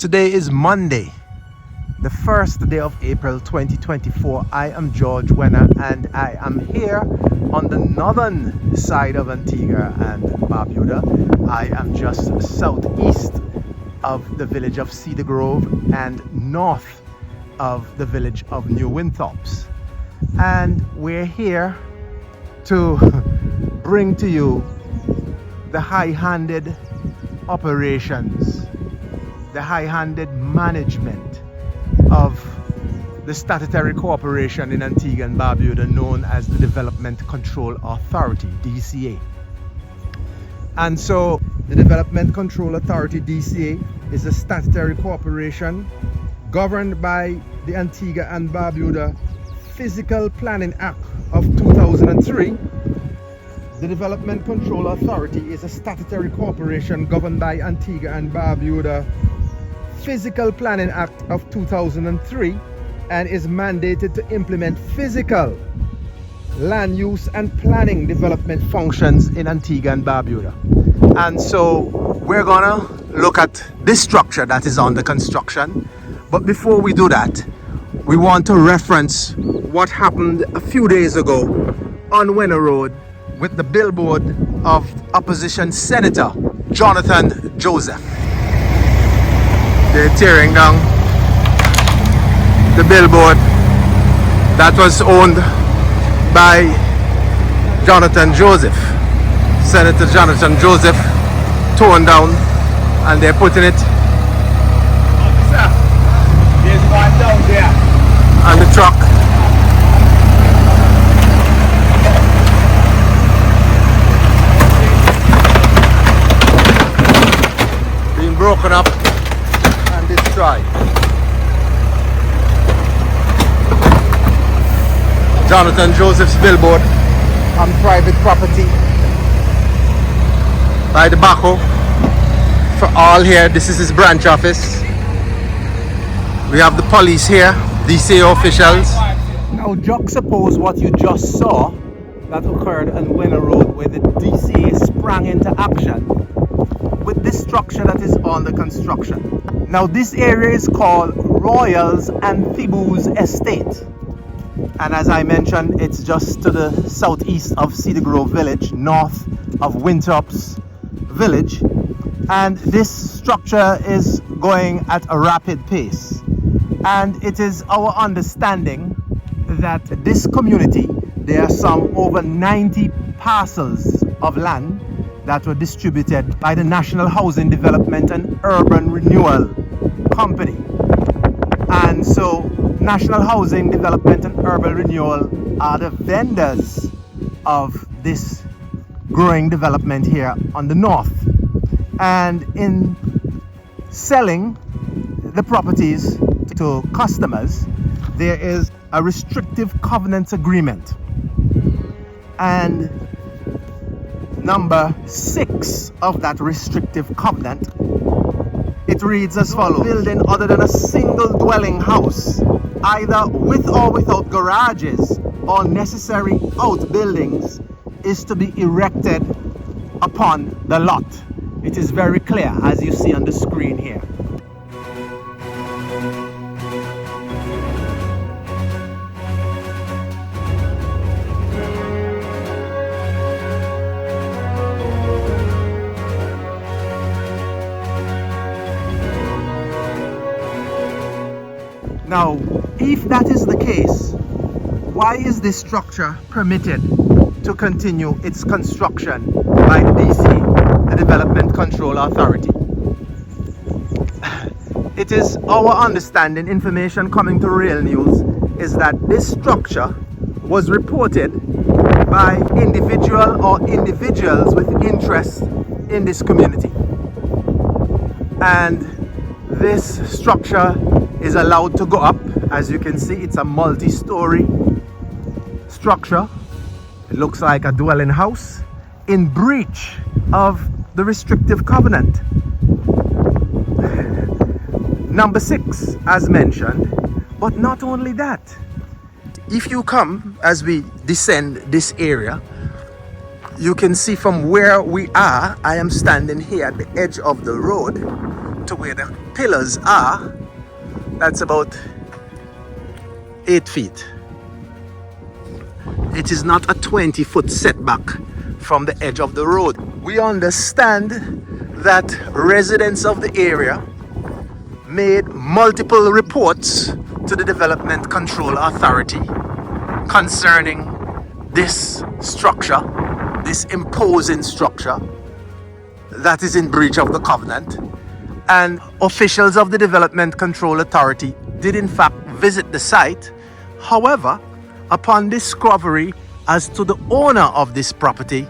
Today is Monday, the first day of April 2024. I am George Wehner and I am here on the northern side of Antigua and Barbuda. I am just southeast of the village of Cedar Grove and north of the village of New Winthorpes. And we're here to bring to you the high-handed operations, the high-handed management of the statutory corporation in Antigua and Barbuda known as the Development Control Authority, DCA. And so the Development Control Authority, DCA, is a statutory corporation governed by the Antigua and Barbuda Physical Planning Act of 2003. The Development Control Authority is a statutory corporation governed by Antigua and Barbuda Physical Planning Act of 2003 and is mandated to implement physical land use and planning development functions in Antigua and Barbuda. And so we're gonna look at this structure that is under construction. But before we do that, we want to reference what happened a few days ago on Wehner Road with the billboard of opposition Senator Jonathan Joseph. They're tearing down the billboard that was owned by Jonathan Joseph. Senator Jonathan Joseph torn down and they're putting it There's one down there on the truck. Being broken up and destroyed. Jonathan Joseph's billboard on private property by the backhoe for all here. This is his branch office. We have the police here, DCA officials. Now juxtapose what you just saw that occurred on Wehner Road where the DCA sprang into action with this structure that is under construction. Now this area is called Royals and Thibous Estate. And as I mentioned, it's just to the southeast of Cedar Grove Village, north of Winthorpes Village. And this structure is going at a rapid pace. And it is our understanding that this community, there are some over 90 parcels of land that were distributed by the National Housing Development and Urban Renewal Company. And so National Housing Development and Urban Renewal are the vendors of this growing development here on the north. And in selling the properties to customers, there is a restrictive covenant agreement. And number 6 of that restrictive covenant, it reads as follows: building other than a single dwelling house, either with or without garages or necessary outbuildings, is to be erected upon the lot. It is very clear as you see on the screen here. Now, if that is the case, why is this structure permitted to continue its construction by the DC, the Development Control Authority? It is our understanding, information coming to Rail News, is that this structure was reported by individual or individuals with interest in this community. And this structure is allowed to go up. As you can see, it's a multi-story structure. It looks like a dwelling house in breach of the restrictive covenant. Number 6, as mentioned. But not only that, if you come as we descend this area, you can see from where we are, I am standing here at the edge of the road. to where the pillars are, that's about 8 feet. It is not a 20-foot setback from the edge of the road. We understand that residents of the area made multiple reports to the Development Control Authority concerning this structure, this imposing structure that is in breach of the covenant. And officials of the Development Control Authority did in fact visit the site. However, upon discovery as to the owner of this property,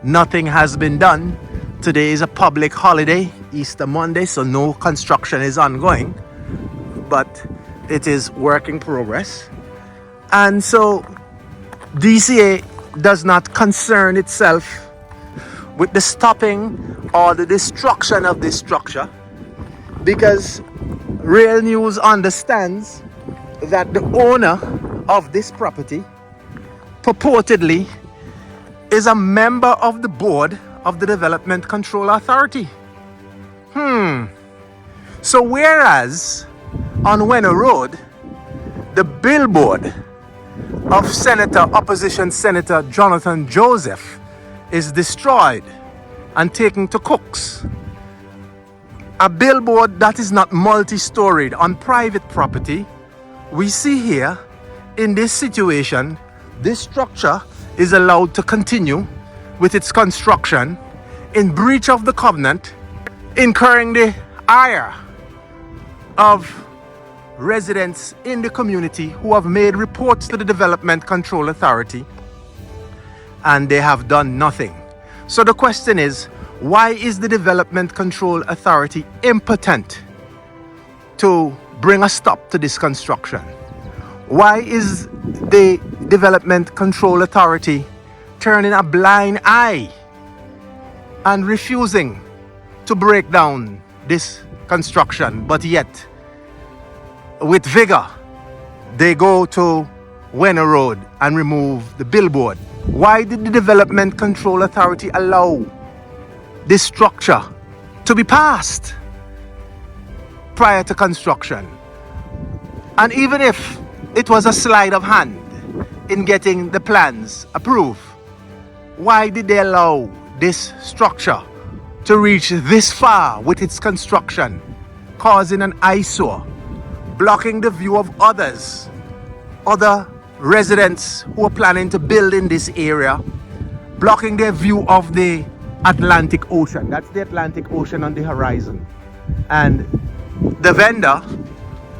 nothing has been done. Today is a public holiday, Easter Monday, so no construction is ongoing, but it is work in progress. And so DCA does not concern itself with the stopping or the destruction of this structure, because Real News understands that the owner of this property purportedly is a member of the board of the Development Control Authority. So whereas on Wehner Road, the billboard of Opposition Senator Jonathan Joseph is destroyed and taken to Cooks, a billboard that is not multi-storied on private property, we see here in this situation, this structure is allowed to continue with its construction in breach of the covenant, incurring the ire of residents in the community who have made reports to the Development Control Authority, and they have done nothing. So the question is, why is the Development Control Authority impotent to bring a stop to this construction? Why is the Development Control Authority turning a blind eye and refusing to break down this construction, but yet with vigor they go to Wehner Road and remove the billboard? Why did the Development Control Authority allow this structure to be passed prior to construction? And even if it was a sleight of hand in getting the plans approved, why did they allow this structure to reach this far with its construction, causing an eyesore, blocking the view of other residents who are planning to build in this area, blocking their view of the Atlantic Ocean? That's the Atlantic Ocean on the horizon. And the vendor,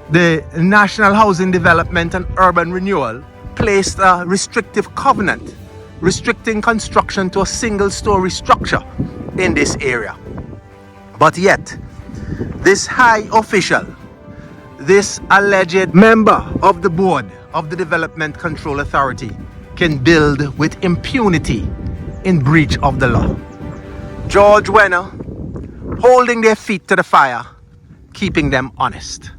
the National Housing Development and Urban Renewal, placed a restrictive covenant restricting construction to a single-story structure in this area. But yet, this high official, this alleged member of the board of the Development Control Authority, can build with impunity in breach of the law. George Wehner holding their feet to the fire, keeping them honest.